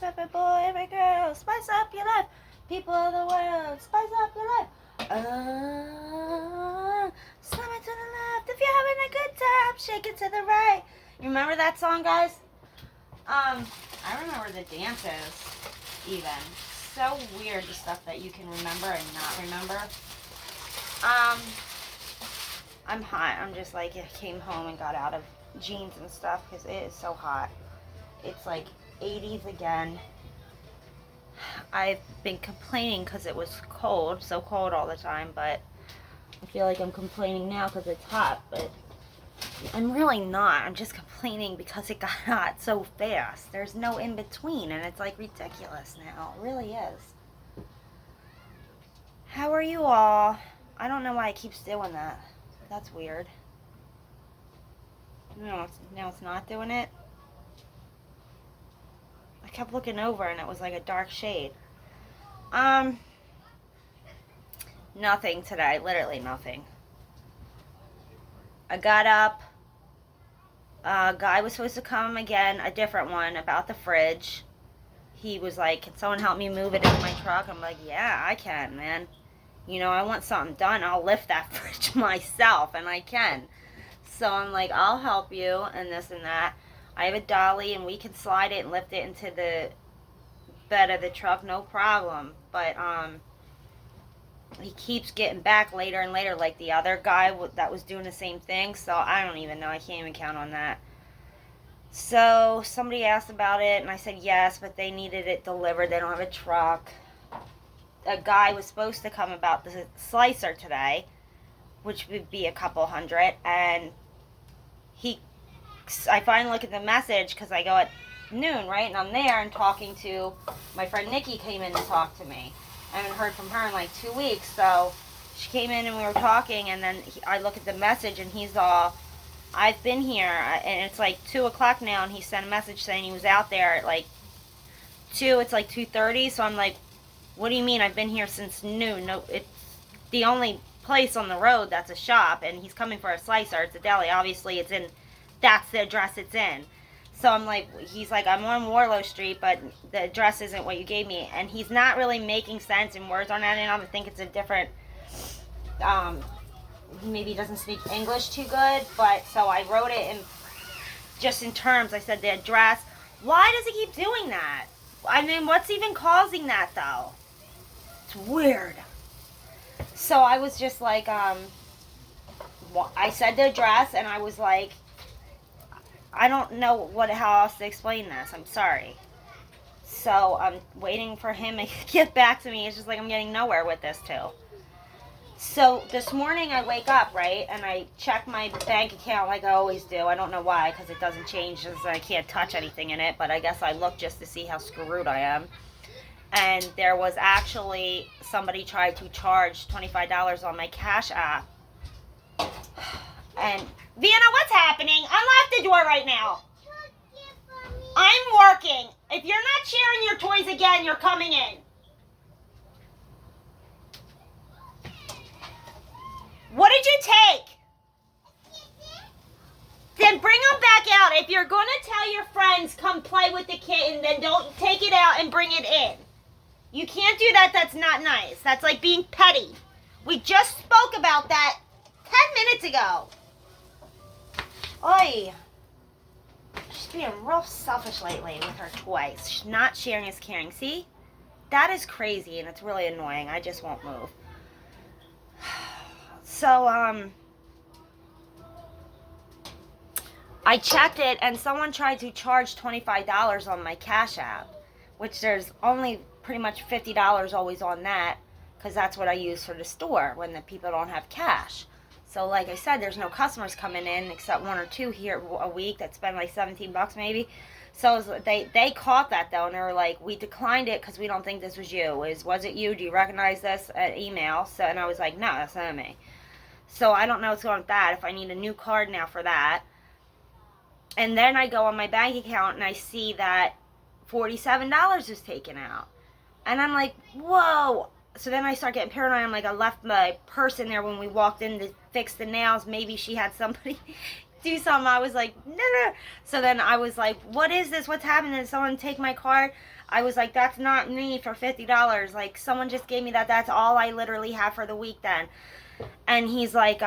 up every boy, every girl, spice up your life. People of the world, spice up your life. Slam it to the left if you're having a good time. Shake it to the right. You remember that song, guys? I remember the dances, even. So weird, the stuff that you can remember and not remember. I'm hot. I'm just like, I came home and got out of jeans and stuff because it is so hot. It's like 80s again. I've been complaining because it was cold, so cold all the time, but I feel like I'm complaining now because it's hot, but I'm really not. I'm just complaining because it got hot so fast. There's no in between, and it's like ridiculous now. It really is. How are you all? I don't know why it keeps doing that. That's weird. No, now it's not doing it. I kept looking over and it was like a dark shade. Nothing today. Literally nothing. I got up. A guy was supposed to come again, a different one, about the fridge. He was like, can someone help me move it into my truck? I'm like, yeah, I can, man. You know, I want something done. I'll lift that fridge myself, and I can. So I'm like, I'll help you, and this and that. I have a dolly, and we can slide it and lift it into the bed of the truck, no problem. But he keeps getting back later and later, like the other guy that was doing the same thing. So I don't even know. I can't even count on that. So somebody asked about it, and I said yes, but they needed it delivered. They don't have a truck. A guy was supposed to come about the slicer today, which would be a couple hundred, and I finally look at the message because I go at noon, right? And I'm there and talking to my friend Nikki. Came in to talk to me. I haven't heard from her in like 2 weeks, so she came in and we were talking, and then I look at the message and he's all, I've been here, and it's like 2 o'clock now, and he sent a message saying he was out there at like 2, it's like 2:30, so I'm like, what do you mean I've been here since noon? No, it's the only place on the road that's a shop, and he's coming for a slicer. It's a deli. Obviously, that's the address it's in. So I'm like, he's like, I'm on Warlow Street, but the address isn't what you gave me. And he's not really making sense, and words aren't adding up. I think it's a different, maybe he doesn't speak English too good, but so I wrote it just in terms. I said the address. Why does he keep doing that? I mean, what's even causing that, though? It's weird. So I was just like, I said the address, and I was like, I don't know how else to explain this. I'm sorry. So I'm waiting for him to get back to me. It's just like I'm getting nowhere with this, too. So this morning I wake up, right, and I check my bank account like I always do. I don't know why, because it doesn't change, as I can't touch anything in it, but I guess I look just to see how screwed I am. And there was actually somebody tried to charge $25 on my Cash App. And Vienna, what's happening? Unlock the door right now. I'm working. If you're not sharing your toys again, you're coming in. What did you take? Then bring them back out. If you're going to tell your friends, come play with the kitten, then don't take it out and bring it in. You can't do that. That's not nice. That's like being petty. We just spoke about that 10 minutes ago. Oi. She's being real selfish lately with her toys. She's not sharing is caring. See? That is crazy, and it's really annoying. I just won't move. So, I checked it, and someone tried to charge $25 on my Cash App, which there's only pretty much $50 always on that, because that's what I use for the store when the people don't have cash. So, like I said, there's no customers coming in except 1 or 2 here a week that spend like $17 maybe. So they caught that, though, and they were like, we declined it because we don't think this was you. Was it you? Do you recognize this? Email. So, and I was like, no, that's not me. So I don't know what's going on with that, if I need a new card now for that. And then I go on my bank account and I see that $47 is taken out. And I'm like, whoa. So then I start getting paranoid. I'm like, I left my purse in there when we walked in to fix the nails. Maybe she had somebody do something. I was like, no, no. So then I was like, what is this? What's happening? Did someone take my card? I was like, that's not me for $50. Like, someone just gave me that. That's all I literally have for the week then. And he's like,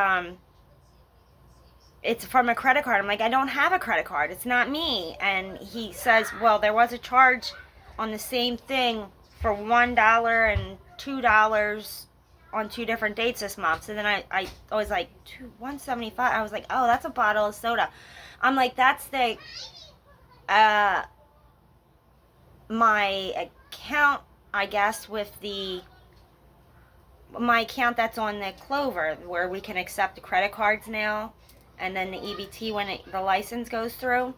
it's from a credit card. I'm like, I don't have a credit card. It's not me. And he says, well, there was a charge on the same thing for $1 and $2 on 2 different dates this month. So then I was like, $175. I was like, oh, that's a bottle of soda. I'm like, that's the my account, I guess, with my account that's on the Clover, where we can accept the credit cards now, and then the EBT when the license goes through.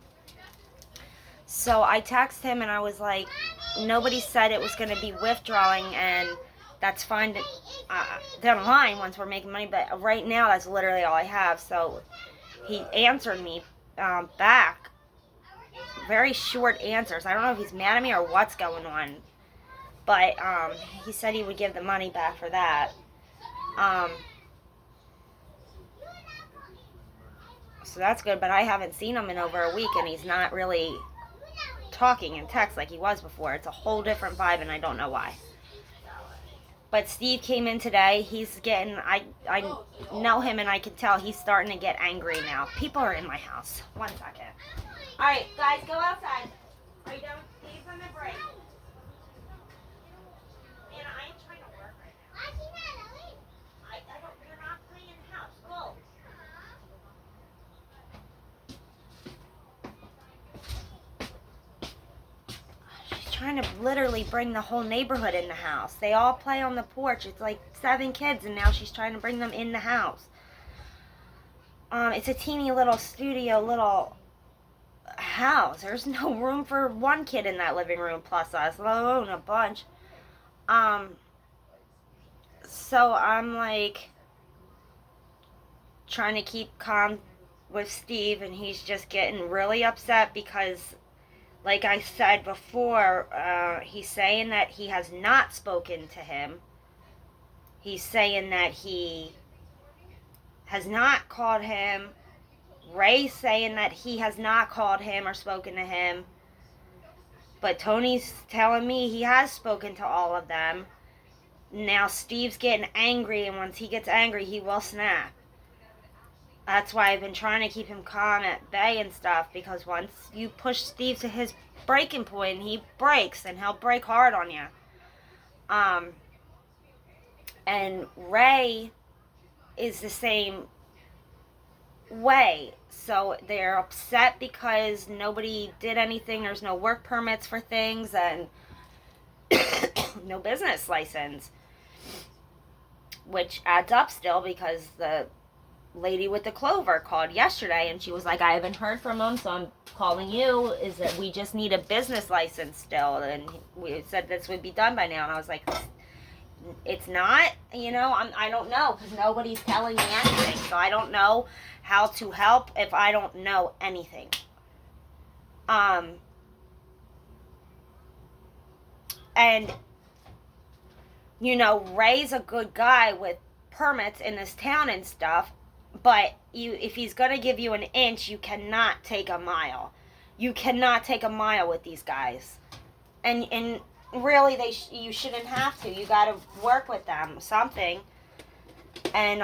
So I texted him and I was like, nobody said it was going to be withdrawing, and that's fine down the line once we're making money, but right now that's literally all I have. So he answered me back. Very short answers. I don't know if he's mad at me or what's going on, but he said he would give the money back for that. So that's good, but I haven't seen him in over a week, and he's not really talking in text like he was before. It's a whole different vibe, and I don't know why. But Steve came in today. He's getting, I know him, and I can tell he's starting to get angry now. People are in my house. 1 second. All right, guys, go outside. Are you done with Steve's on the break? Man, I am trying to work right now. You're not playing in the house. Go. She's trying to literally bring the whole neighborhood in the house. They all play on the porch. It's like 7 kids, and now she's trying to bring them in the house. It's a teeny little studio, little house. There's no room for 1 kid in that living room plus us, let alone a bunch. So I'm like trying to keep calm with Steve, and he's just getting really upset because, like I said before, he's saying that he has not spoken to him. He's saying that he has not called him. Ray's saying that he has not called him or spoken to him. But Tony's telling me he has spoken to all of them. Now Steve's getting angry, and once he gets angry, he will snap. That's why I've been trying to keep him calm at bay and stuff, because once you push Steve to his breaking point, he breaks, and he'll break hard on you. And Ray is the same way. So they're upset because nobody did anything. There's no work permits for things, and no business license, which adds up still, because the lady with the Clover called yesterday and she was like, I haven't heard from him, so I'm calling you. Is that we just need a business license still, and we said this would be done by now. And I was like, it's not, I don't know, because nobody's telling me anything, so I don't know how to help if I don't know anything. And Ray's a good guy with permits in this town and stuff, but if he's gonna give you an inch, you cannot take a mile. You cannot take a mile with these guys, and really, you shouldn't have to. You gotta work with them something. And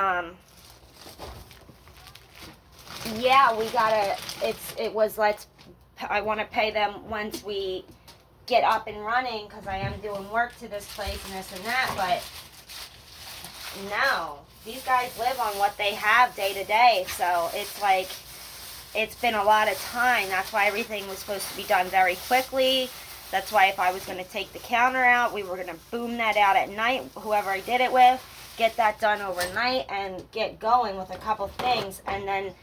yeah, we gotta. I want to pay them once we get up and running, because I am doing work to this place and this and that. But no, these guys live on what they have day to day. So it's like, it's been a lot of time. That's why everything was supposed to be done very quickly. That's why if I was going to take the counter out, we were going to boom that out at night, whoever I did it with, get that done overnight and get going with a couple things, and then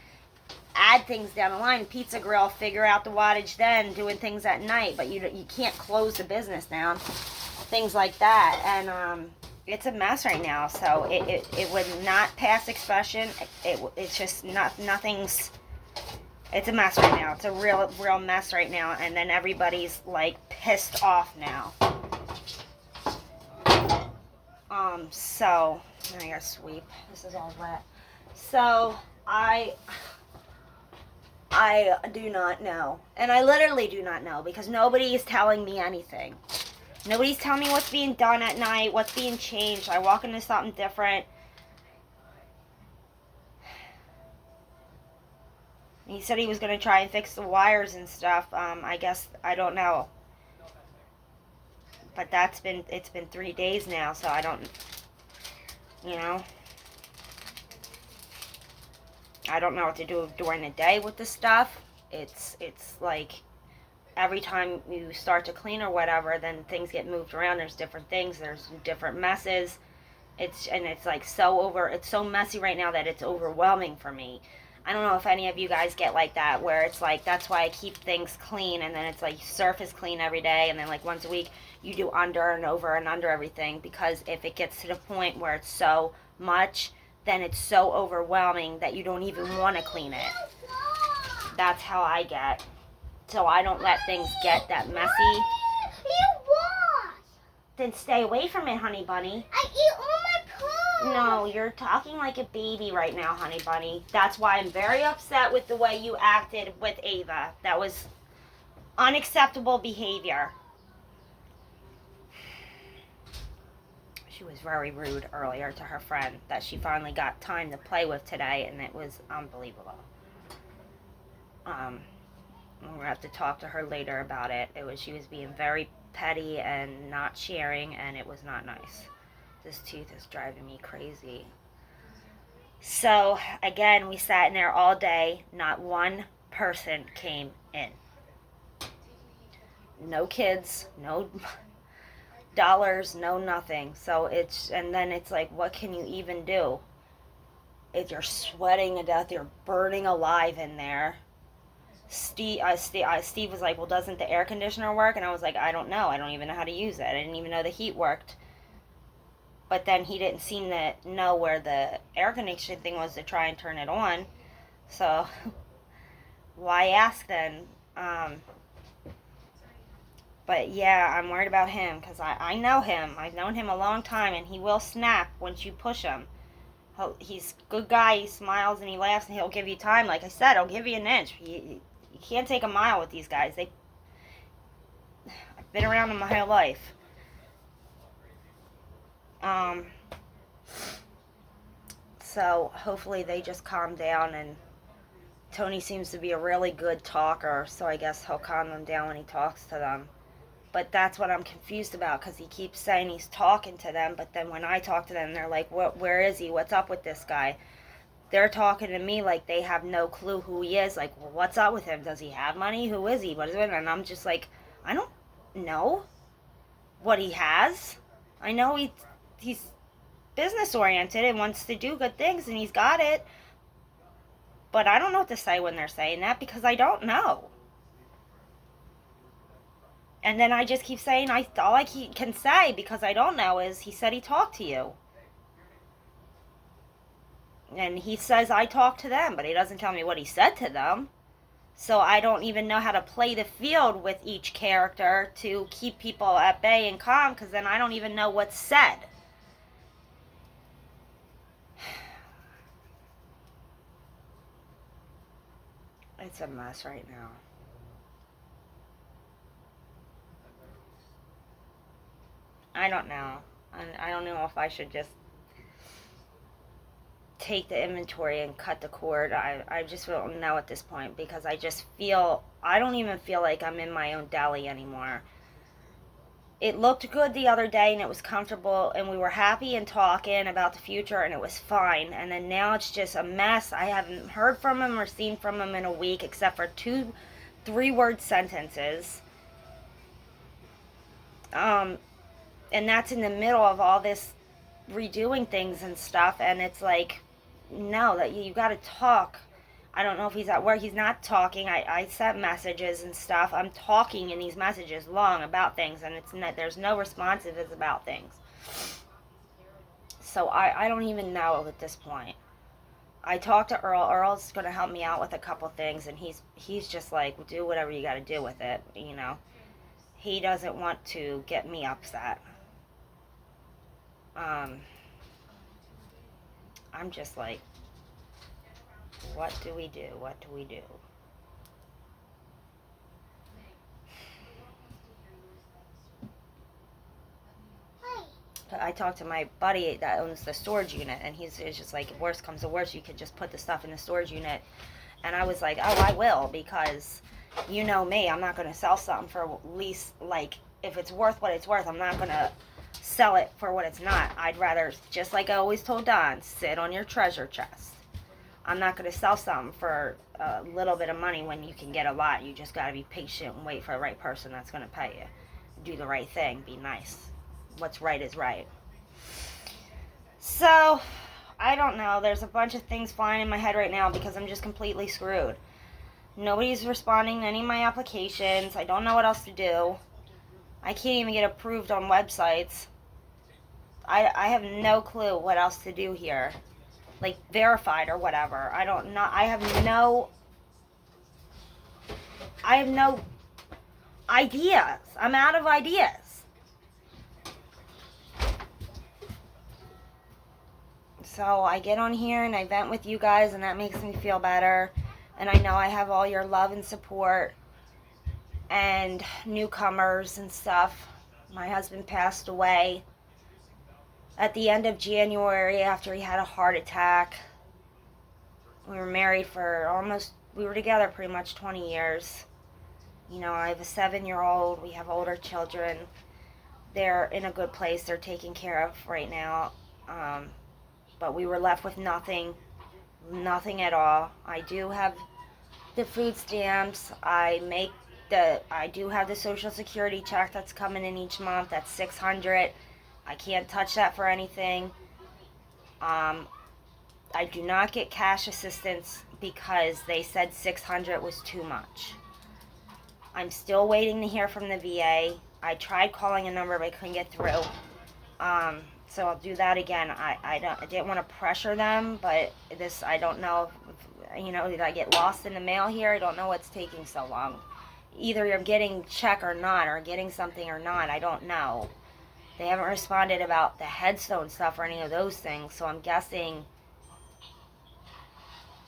add things down the line. Pizza grill, figure out the wattage then, doing things at night, but you can't close the business down. Things like that. And it's a mess right now, so it would not pass expression. It's just nothing's... It's a mess right now. It's a real mess right now. And then everybody's like pissed off now. So I gotta sweep. This is all wet. So I do not know. And I literally do not know because nobody is telling me anything. Nobody's telling me what's being done at night, what's being changed. I walk into something different. He said he was going to try and fix the wires and stuff. I guess, I don't know. But it's been 3 days now, so I don't, you know. I don't know what to do during the day with the stuff. It's like every time you start to clean or whatever, then things get moved around. There's different things. There's different messes. It's like it's so messy right now that it's overwhelming for me. I don't know if any of you guys get like that, where it's like, that's why I keep things clean, and then it's like surface clean every day, and then like once a week you do under and over and under everything, because if it gets to the point where it's so much, then it's so overwhelming that you don't even want to clean it. That's how I get. So I don't let things get that messy. Then stay away from it, honey bunny. I eat all my plums. No, you're talking like a baby right now, honey bunny. That's why I'm very upset with the way you acted with Ava. That was unacceptable behavior. She was very rude earlier to her friend that she finally got time to play with today, and it was unbelievable. We're gonna have to talk to her later about it. She was being very petty and not sharing, and it was not nice. This tooth is driving me crazy. So again, we sat in there all day. Not one person came in. No kids, no dollars, no nothing. So and then it's like, what can you even do? If you're sweating to death, you're burning alive in there. Steve was like, well, doesn't the air conditioner work? And I was like, I don't know. I don't even know how to use it. I didn't even know the heat worked. But then he didn't seem to know where the air conditioning thing was to try and turn it on. So why ask then? But yeah, I'm worried about him because I know him. I've known him a long time, and he will snap once you push him. He's a good guy. He smiles and he laughs, and he'll give you time. Like I said, he'll give you an inch. You can't take a mile with these guys. I've been around them my whole life. So hopefully they just calm down, and Tony seems to be a really good talker, so I guess he'll calm them down when he talks to them. But that's what I'm confused about, because he keeps saying he's talking to them, but then when I talk to them, they're like, where is he? What's up with this guy? They're talking to me like they have no clue who he is. Like, well, what's up with him? Does he have money? Who is he? What is it? And I'm just like, I don't know what he has. I know he's business oriented and wants to do good things, and he's got it. But I don't know what to say when they're saying that, because I don't know. And then I just keep saying, all I can say, because I don't know, is he said he talked to you. And he says I talked to them, but he doesn't tell me what he said to them. So I don't even know how to play the field with each character to keep people at bay and calm, because then I don't even know what's said. It's a mess right now. I don't know. I don't know if I should just take the inventory and cut the cord. I just don't know at this point, because I don't even feel like I'm in my own deli anymore. It looked good the other day, and it was comfortable, and we were happy and talking about the future, and it was fine. And then now it's just a mess. I haven't heard from him or seen from him in a week, except for 2 3-word sentences. And that's in the middle of all this redoing things and stuff, and it's like, no, that you got to talk. I don't know if he's at work. He's not talking. I sent messages and stuff. I'm talking in these messages long about things, and there's no responsiveness about things. So I don't even know at this point. I talked to Earl. Earl's going to help me out with a couple things, and he's just like, do whatever you got to do with it, you know. He doesn't want to get me upset. I'm just like, what do we do? What do we do? I talked to my buddy that owns the storage unit, and he's just like, if worst comes to worst, you could just put the stuff in the storage unit. And I was like, oh, I will, because you know me, I'm not going to sell something for at least, like, if it's worth what it's worth, I'm not going to sell it for what it's not. I'd rather, just like I always told Don, sit on your treasure chest. I'm not going to sell something for a little bit of money when you can get a lot. You just got to be patient and wait for the right person that's going to pay you. Do the right thing. Be nice. What's right is right. So, I don't know. There's a bunch of things flying in my head right now because I'm just completely screwed. Nobody's responding to any of my applications. I don't know what else to do. I can't even get approved on websites. I have no clue what else to do here. Like, verified or whatever. I have no ideas. I'm out of ideas. So I get on here and I vent with you guys, and that makes me feel better. And I know I have all your love and support and newcomers and stuff. My husband passed away at the end of January after he had a heart attack. We were married for we were together pretty much 20 years. You know, I have a 7-year-old. We have older children. They're in a good place. They're taken care of right now. But we were left with nothing at all. I do have the food stamps. I do have the Social Security check that's coming in each month. That's $600. I can't touch that for anything. I do not get cash assistance because they said $600 was too much. I'm still waiting to hear from the VA. I tried calling a number, but I couldn't get through. So I'll do that again. I didn't want to pressure them, but I don't know if, did I get lost in the mail here? I don't know what's taking so long. Either you're getting check or not, or getting something or not. I don't know. They haven't responded about the headstone stuff or any of those things, so I'm guessing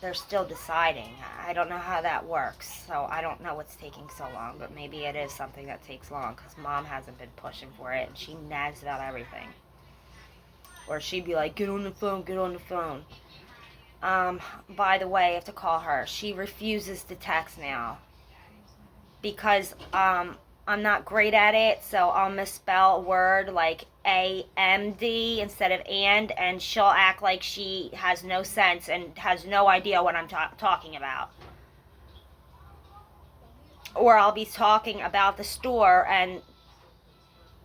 they're still deciding. I don't know how that works, so I don't know what's taking so long, but maybe it is something that takes long, because Mom hasn't been pushing for it, and she nags about everything. Or she'd be like, get on the phone, get on the phone. By the way, I have to call her. She refuses to text now because I'm not great at it, so I'll misspell a word like AMD instead of and she'll act like she has no sense and has no idea what I'm talking about. Or I'll be talking about the store and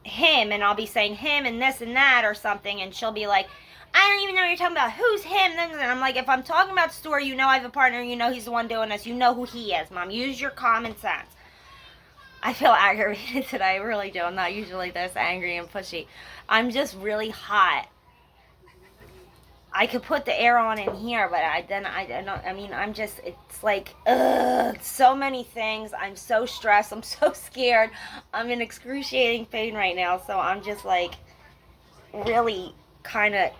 him, and I'll be saying him and this and that or something, and she'll be like, I don't even know what you're talking about. Who's him? And I'm like, if I'm talking about the store, you know I have a partner, you know he's the one doing this, you know who he is, Mom. Use your common sense. I feel aggravated today, I really do. I'm not usually this angry and pushy. I'm just really hot. I could put the air on in here, but I'm just, it's like, so many things. I'm so stressed. I'm so scared. I'm in excruciating pain right now, so I'm just like, really kind of,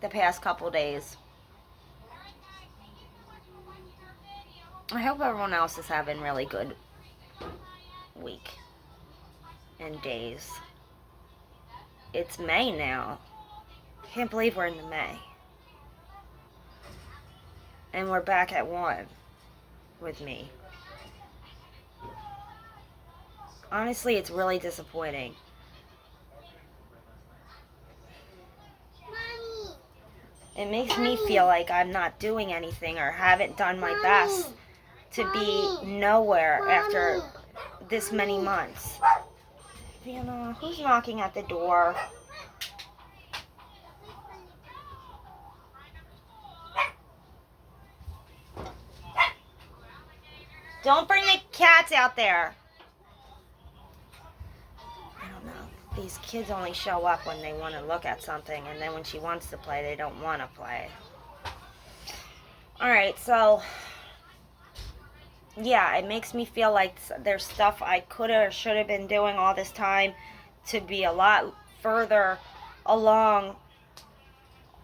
the past couple days. I hope everyone else is having really good week and days. It's May now. Can't believe we're in the May. And we're back at 1 with me. Honestly, it's really disappointing. Mommy. It makes me feel like I'm not doing anything or haven't done my best to be nowhere after this many months. Vienna, who's knocking at the door? Don't bring the cats out there. I don't know. These kids only show up when they want to look at something, and then when she wants to play, they don't want to play. Alright, so yeah, it makes me feel like there's stuff I could have or should have been doing all this time to be a lot further along,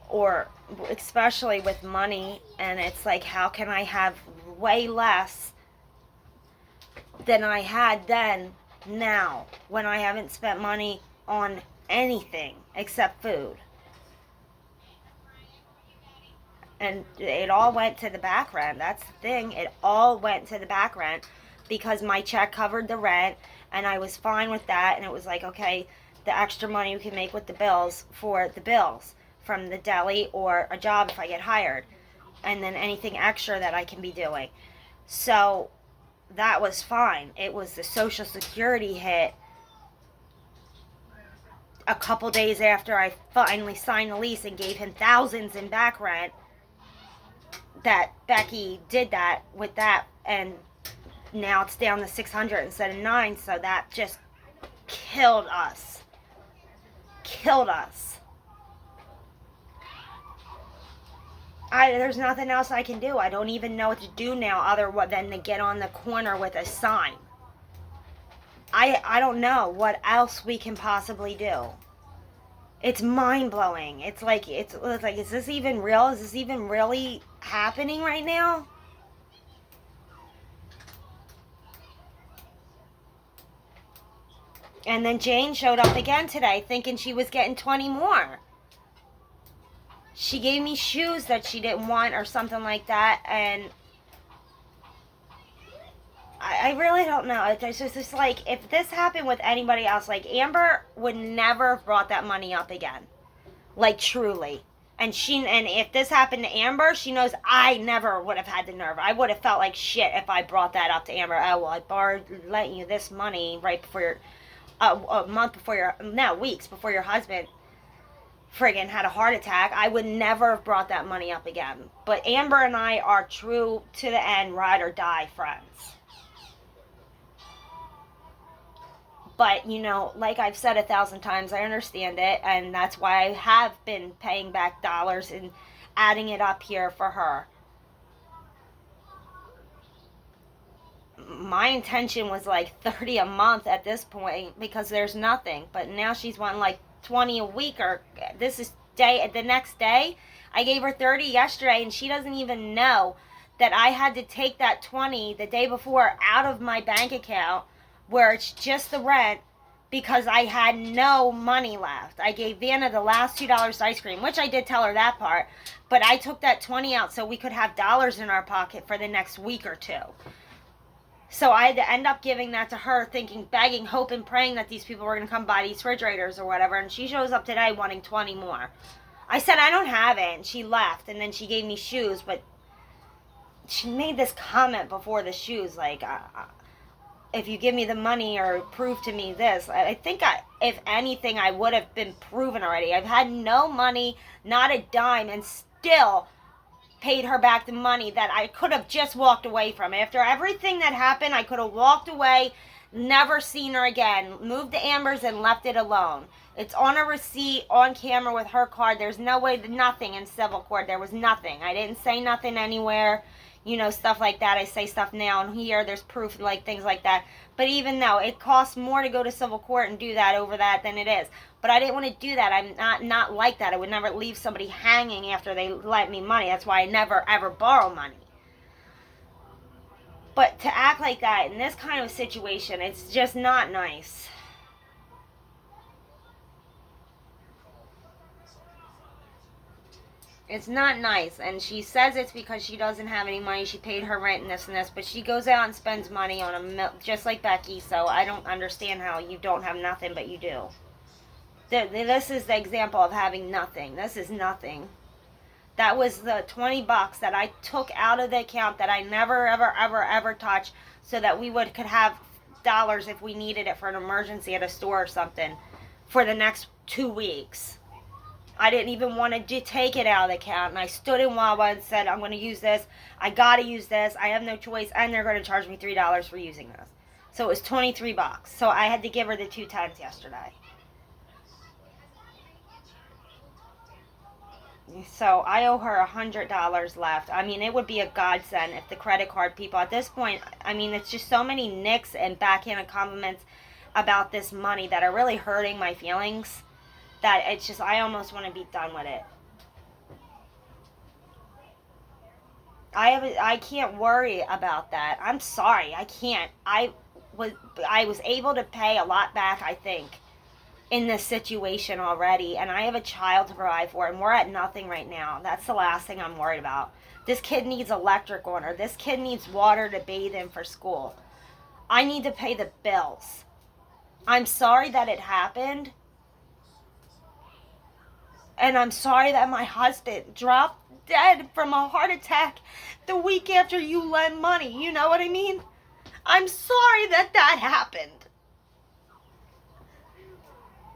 or especially with money, and it's like, how can I have way less than I had then now when I haven't spent money on anything except food. And it all went to the back rent. That's the thing. It all went to the back rent because my check covered the rent, and I was fine with that. And it was like, okay, the extra money we can make with the bills for the bills from the deli or a job if I get hired, and then anything extra that I can be doing. So that was fine. It was the Social Security hit a couple days after I finally signed the lease and gave him thousands in back rent that Becky did that with that, and now it's down to 600 instead of 9, so that just killed us. There's nothing else I can do. I don't even know what to do now other than to get on the corner with a sign. I don't know what else we can possibly do. It's mind-blowing. It's like, is this even real? Is this even really happening right now? And then Jane showed up again today thinking she was getting 20 more. She gave me shoes that she didn't want or something like that, and I really don't know. It's just like, if this happened with anybody else, like, Amber would never have brought that money up again. Like, truly. And if this happened to Amber, she knows I never would have had the nerve. I would have felt like shit if I brought that up to Amber. Oh, well, I borrowed, lent you this money right before your, weeks before your husband friggin' had a heart attack. I would never have brought that money up again. But Amber and I are true to the end, ride or die friends. But, like I've said 1,000 times, I understand it, and that's why I have been paying back dollars and adding it up here for her. My intention was like 30 a month at this point because there's nothing. But now she's wanting like 20 a week, or this is the next day. I gave her 30 yesterday, and she doesn't even know that I had to take that 20 the day before out of my bank account, where it's just the rent, because I had no money left. I gave Vanna the last $2 ice cream, which I did tell her that part, but I took that 20 out so we could have dollars in our pocket for the next week or two. So I had to end up giving that to her, thinking, begging, hoping, praying that these people were going to come buy these refrigerators or whatever, and she shows up today wanting 20 more. I said, I don't have it, and she left, and then she gave me shoes, but she made this comment before the shoes, like, if you give me the money or prove to me this. I think, if anything, I would have been proven already. I've had no money, not a dime, and still paid her back the money that I could have just walked away from. After everything that happened, I could have walked away, never seen her again, moved to Amber's and left it alone. It's on a receipt, on camera with her card. There's no way, nothing in civil court. There was nothing. I didn't say nothing anywhere. Stuff like that. I say stuff now and here. There's proof, like things like that. But even though it costs more to go to civil court and do that over that than it is. But I didn't want to do that. I'm not like that. I would never leave somebody hanging after they lent me money. That's why I never, ever borrow money. But to act like that in this kind of situation, it's just not nice. It's not nice, and she says it's because she doesn't have any money. She paid her rent and this, but she goes out and spends money on just like Becky, so I don't understand how you don't have nothing, but you do. This is the example of having nothing. This is nothing. That was the $20 that I took out of the account that I never, ever, ever, ever touched, so that we could have dollars if we needed it for an emergency at a store or something for the next 2 weeks. I didn't even want to take it out of the account, and I stood in Wawa and said, I'm going to use this. I got to use this. I have no choice, and they're going to charge me $3 for using this. So it was $23. So I had to give her the 2 yesterday. So I owe her $100 left. I mean, it would be a godsend if the credit card people at this point, I mean, it's just so many nicks and backhanded compliments about this money that are really hurting my feelings, that it's just, I almost want to be done with it. I can't worry about that. I'm sorry, I can't. I was able to pay a lot back, I think. in this situation already, and I have a child to provide for, and we're at nothing right now. That's the last thing I'm worried about. This kid needs electric on her. This kid needs water to bathe in for school. I need to pay the bills. I'm sorry that it happened. And I'm sorry that my husband dropped dead from a heart attack the week after you lent money. You know what I mean? I'm sorry that that happened.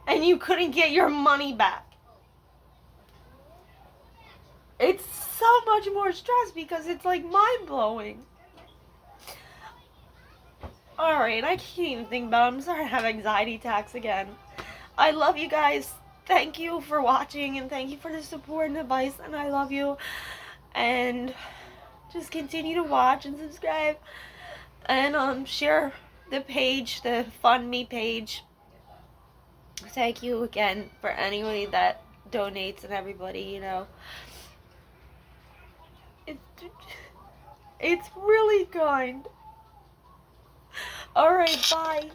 And you couldn't get your money back. It's so much more stress because it's like mind blowing. Alright, I can't even think about it. I'm starting to have anxiety attacks again. I love you guys. Thank you for watching and thank you for the support and advice, and I love you. And just continue to watch and subscribe and share the page, the Fund Me page. Thank you again for anybody that donates and everybody, you know. It's really kind. Alright, bye.